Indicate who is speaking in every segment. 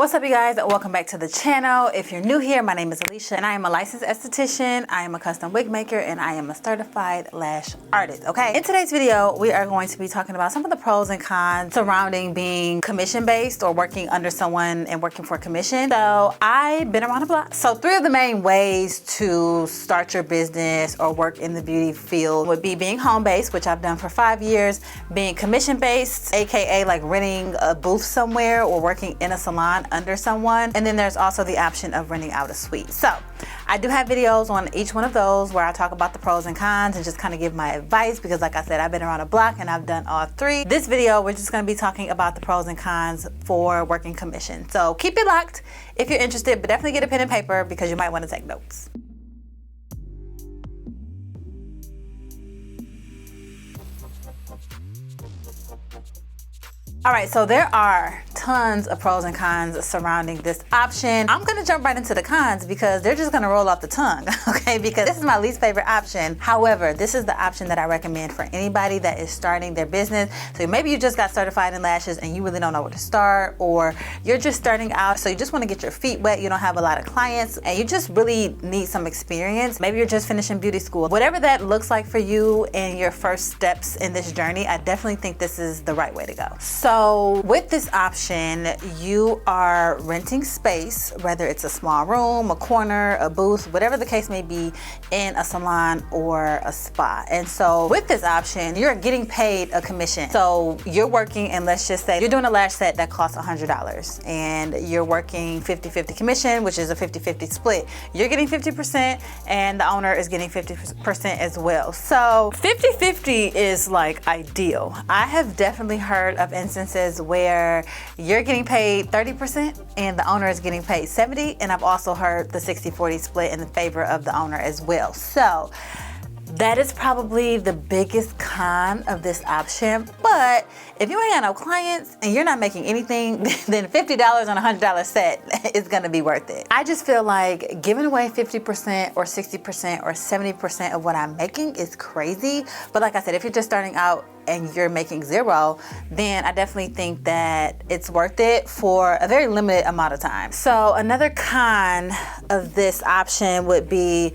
Speaker 1: What's up, you guys? Welcome back to the channel. If you're new here, my name is Alisha and I am a licensed esthetician. I am a custom wig maker and I am a certified lash artist, okay? In today's video, we are going to be talking about some of the pros and cons surrounding being commission-based or working under someone and working for commission. So I've been around the block. So 3 of the main ways to start your business or work in the beauty field would be being home-based, which I've done for 5 years, being commission-based, AKA like renting a booth somewhere or working in a salon under someone, and then there's also the option of renting out a suite. So I do have videos on each one of those where I talk about the pros and cons and just kind of give my advice, because like I said, I've been around a block and I've done all 3. This video, we're just going to be talking about the pros and cons for working commission. So keep it locked if you're interested, but definitely get a pen and paper because you might want to take notes. All right, so there are tons of pros and cons surrounding this option. I'm gonna jump right into the cons because they're just gonna roll off the tongue, okay? Because this is my least favorite option. However, this is the option that I recommend for anybody that is starting their business. So maybe you just got certified in lashes and you really don't know where to start, or you're just starting out, so you just wanna get your feet wet, you don't have a lot of clients, and you just really need some experience. Maybe you're just finishing beauty school. Whatever that looks like for you in your first steps in this journey, I definitely think this is the right way to go. So with this option, you are renting space, whether it's a small room, a corner, a booth, whatever the case may be, in a salon or a spa. And so with this option, you're getting paid a commission. So you're working, and let's just say you're doing a lash set that costs $100 and you're working 50-50 commission, which is a 50-50 split. You're getting 50% and the owner is getting 50% as well. So 50-50 is like ideal. I have definitely heard of instances where you're getting paid 30% and the owner is getting paid 70%, and I've also heard the 60-40 split in the favor of the owner as well. So that is probably the biggest con of this option. But if you ain't got no clients and you're not making anything, then $50 on a $100 set is gonna be worth it. I just feel like giving away 50% or 60% or 70% of what I'm making is crazy. But like I said, if you're just starting out and you're making 0, then I definitely think that it's worth it for a very limited amount of time. So another con of this option would be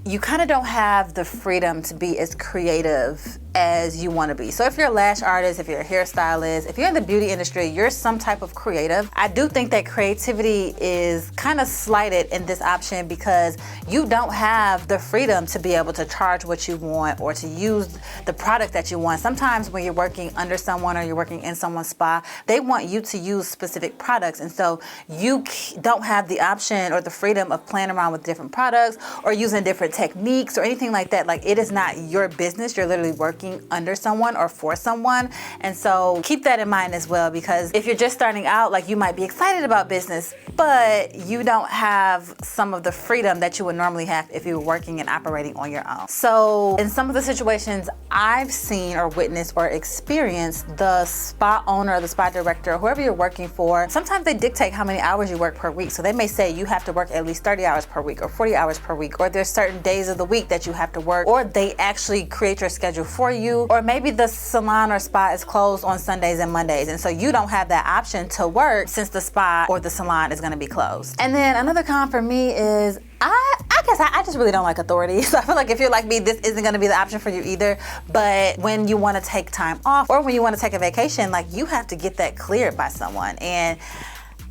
Speaker 1: you kind of don't have the freedom to be as creative as you want to be. So if you're a lash artist, if you're a hairstylist, if you're in the beauty industry, you're some type of creative. I do think that creativity is kind of slighted in this option because you don't have the freedom to be able to charge what you want or to use the product that you want. Sometimes when you're working under someone or you're working in someone's spa, they want you to use specific products, and so you don't have the option or the freedom of playing around with different products or using different techniques or anything like that. Like, it is not your business. You're literally working under someone or for someone. And so keep that in mind as well, because if you're just starting out, like, you might be excited about business, but you don't have some of the freedom that you would normally have if you were working and operating on your own. So in some of the situations I've seen or witnessed or experienced, the spa owner or the spa director or whoever you're working for, sometimes they dictate how many hours you work per week. So they may say you have to work at least 30 hours per week or 40 hours per week, or there's certain days of the week that you have to work, or they actually create your schedule for you, or maybe the salon or spa is closed on Sundays and Mondays, and so you don't have that option to work since the spa or the salon is going to be closed. And then another con for me is I guess I just really don't like authority. So I feel like if you're like me, this isn't going to be the option for you either. But when you want to take time off or when you want to take a vacation, like, you have to get that cleared by someone. And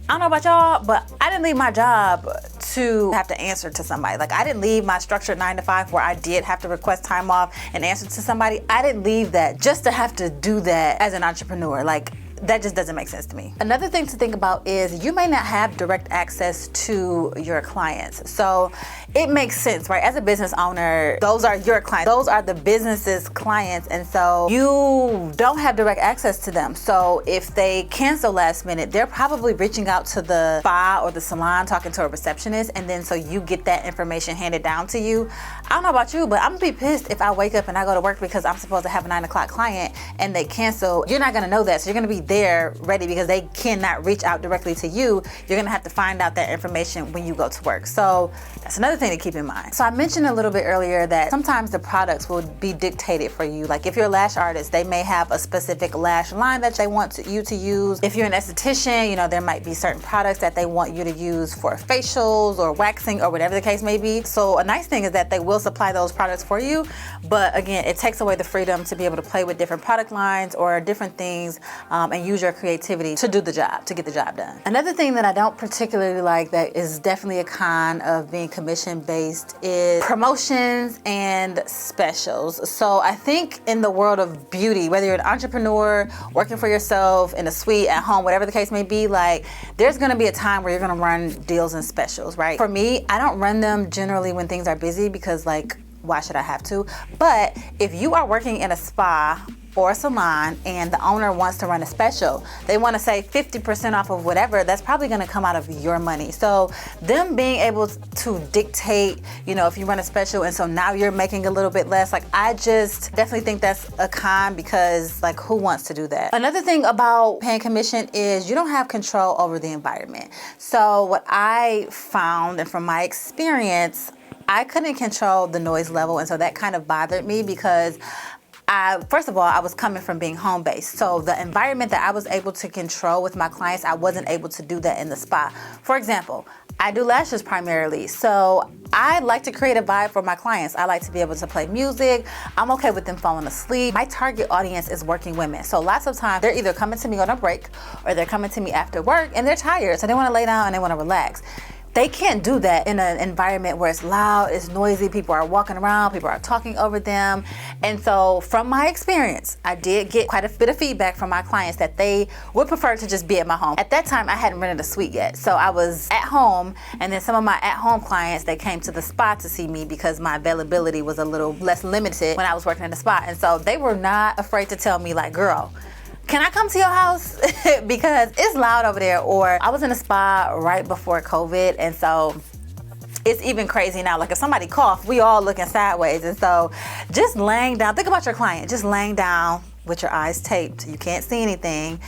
Speaker 1: I don't know about y'all, but I didn't leave my job to have to answer to somebody. Like, I didn't leave my structured 9 to 5 where I did have to request time off and answer to somebody. I didn't leave that just to have to do that as an entrepreneur. Like, that just doesn't make sense to me. Another thing to think about is you may not have direct access to your clients. So it makes sense, right? As a business owner, those are your clients. Those are the business's clients. And so you don't have direct access to them. So if they cancel last minute, they're probably reaching out to the spa or the salon, talking to a receptionist. And then so you get that information handed down to you. I don't know about you, but I'm gonna be pissed if I wake up and I go to work because I'm supposed to have a 9 o'clock client and they cancel. You're not gonna know that. So you're gonna be there ready because they cannot reach out directly to you. You're gonna have to find out that information when you go to work. So that's another thing to keep in mind. So I mentioned a little bit earlier that sometimes the products will be dictated for you. Like if you're a lash artist, they may have a specific lash line that they want you to use. If you're an esthetician, you know, there might be certain products that they want you to use for facials or waxing or whatever the case may be. So a nice thing is that they will supply those products for you, but again, it takes away the freedom to be able to play with different product lines or different things and use your creativity to do the job, to get the job done. Another thing that I don't particularly like that is definitely a con of being commission-based is promotions and specials. So I think in the world of beauty, whether you're an entrepreneur, working for yourself, in a suite, at home, whatever the case may be, like there's gonna be a time where you're gonna run deals and specials, right? For me, I don't run them generally when things are busy because like, why should I have to? But if you are working in a spa or a salon and the owner wants to run a special, they want to say 50% off of whatever, that's probably going to come out of your money. So them being able to dictate, you know, if you run a special and so now you're making a little bit less, like I just definitely think that's a con because like who wants to do that? Another thing about paying commission is you don't have control over the environment. So what I found, and from my experience, I couldn't control the noise level, and so that kind of bothered me because first of all, I was coming from being home-based. So the environment that I was able to control with my clients, I wasn't able to do that in the spa. For example, I do lashes primarily. So I like to create a vibe for my clients. I like to be able to play music. I'm okay with them falling asleep. My target audience is working women. So lots of times they're either coming to me on a break or they're coming to me after work and they're tired. So they want to lay down and they want to relax. They can't do that in an environment where it's loud, it's noisy, people are walking around, people are talking over them. And so from my experience, I did get quite a bit of feedback from my clients that they would prefer to just be at my home. At that time, I hadn't rented a suite yet. So I was at home, and then some of my at-home clients, they came to the spa to see me because my availability was a little less limited when I was working in the spa. And so they were not afraid to tell me like, girl, can I come to your house? Because it's loud over there. Or I was in a spa right before COVID, and so it's even crazy now. Like if somebody coughed, we all looking sideways. And so just laying down, think about your client, just laying down with your eyes taped, you can't see anything,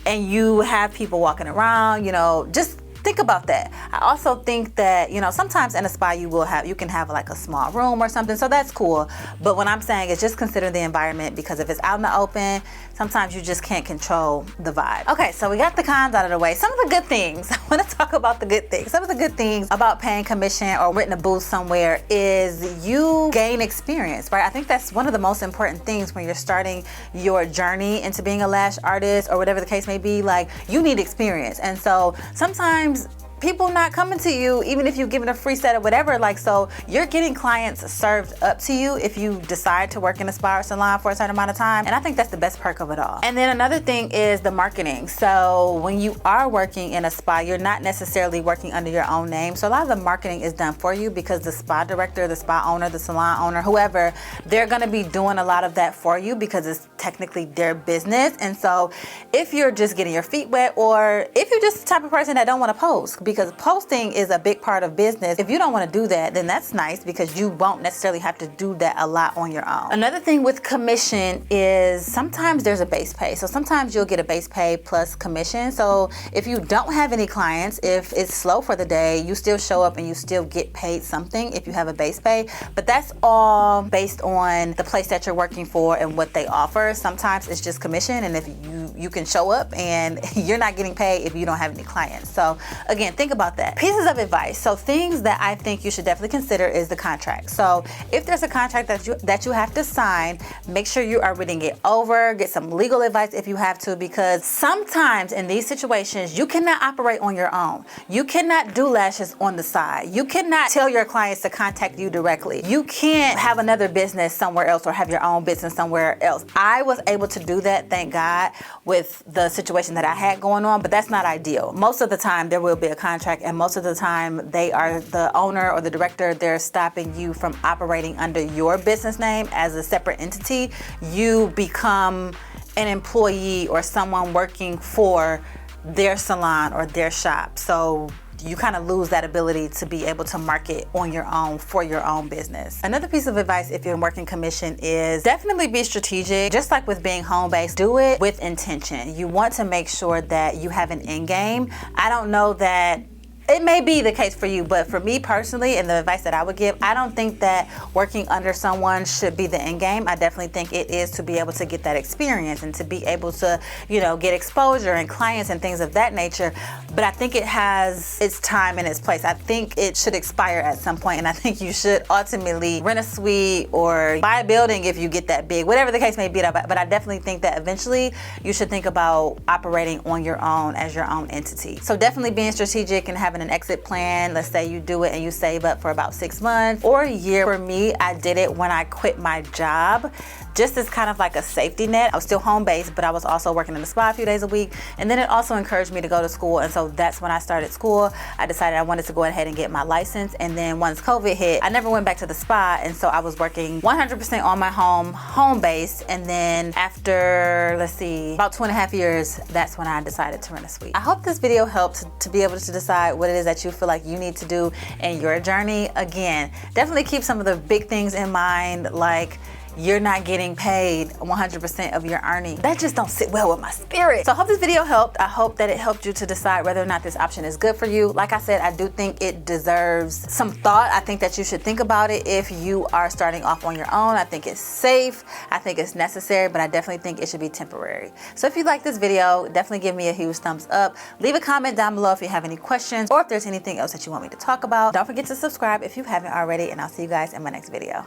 Speaker 1: and you have people walking around, you know, just think about that. I also think that, you know, sometimes in a spa you can have like a small room or something, so that's cool. But what I'm saying is just consider the environment, because if it's out in the open, sometimes you just can't control the vibe. Okay, so we got the cons out of the way. Some of the good things, I want to talk about the good things. Some of the good things about paying commission or renting a booth somewhere is you gain experience, right? I think that's one of the most important things when you're starting your journey into being a lash artist or whatever the case may be. Like, you need experience. And so sometimes people not coming to you, even if you give it a free set or whatever, like, so you're getting clients served up to you if you decide to work in a spa or salon for a certain amount of time. And I think that's the best perk of it all. And then another thing is the marketing. So when you are working in a spa, you're not necessarily working under your own name. So a lot of the marketing is done for you because the spa director, the spa owner, the salon owner, whoever, they're gonna be doing a lot of that for you because it's technically their business. And so if you're just getting your feet wet, or if you're just the type of person that don't wanna post, because posting is a big part of business. If you don't want to do that, then that's nice because you won't necessarily have to do that a lot on your own. Another thing with commission is sometimes there's a base pay. So sometimes you'll get a base pay plus commission. So if you don't have any clients, if it's slow for the day, you still show up and you still get paid something if you have a base pay. But that's all based on the place that you're working for and what they offer. Sometimes it's just commission, and if you can show up and you're not getting paid if you don't have any clients. So again, think about that. Pieces of advice. So things that I think you should definitely consider is the contract. So if there's a contract that you have to sign, make sure you are reading it over, get some legal advice if you have to, because sometimes in these situations, you cannot operate on your own. You cannot do lashes on the side. You cannot tell your clients to contact you directly. You can't have another business somewhere else or have your own business somewhere else. I was able to do that, thank God, with the situation that I had going on, but that's not ideal. Most of the time there will be a contract, and most of the time they are the owner or the director, they're stopping you from operating under your business name as a separate entity. You become an employee or someone working for their salon or their shop. So you kind of lose that ability to be able to market on your own for your own business. Another piece of advice if you're working commission is definitely be strategic. Just like with being home-based, do it with intention. You want to make sure that you have an end game. I don't know that it may be the case for you, but for me personally, and the advice that I would give, I don't think that working under someone should be the end game. I definitely think it is to be able to get that experience and to be able to, you know, get exposure and clients and things of that nature. But I think it has its time and its place. I think it should expire at some point, and I think you should ultimately rent a suite or buy a building if you get that big, whatever the case may be. But I definitely think that eventually you should think about operating on your own as your own entity. So definitely being strategic and having an exit plan. Let's say you do it and you save up for about 6 months or a year. For me, I did it when I quit my job, just as kind of like a safety net. I was still home-based, but I was also working in the spa a few days a week. And then it also encouraged me to go to school. And so that's when I started school. I decided I wanted to go ahead and get my license. And then once COVID hit, I never went back to the spa. And so I was working 100% on my home-based. And then after, let's see, about 2.5 years, that's when I decided to rent a suite. I hope this video helped to be able to decide what it is that you feel like you need to do in your journey. Again, definitely keep some of the big things in mind, like you're not getting paid 100% of your earnings. That just don't sit well with my spirit. So I hope this video helped. I hope that it helped you to decide whether or not this option is good for you. Like I said, I do think it deserves some thought. I think that you should think about it if you are starting off on your own. I think it's safe. I think it's necessary, but I definitely think it should be temporary. So if you like this video, definitely give me a huge thumbs up. Leave a comment down below if you have any questions or if there's anything else that you want me to talk about. Don't forget to subscribe if you haven't already, and I'll see you guys in my next video.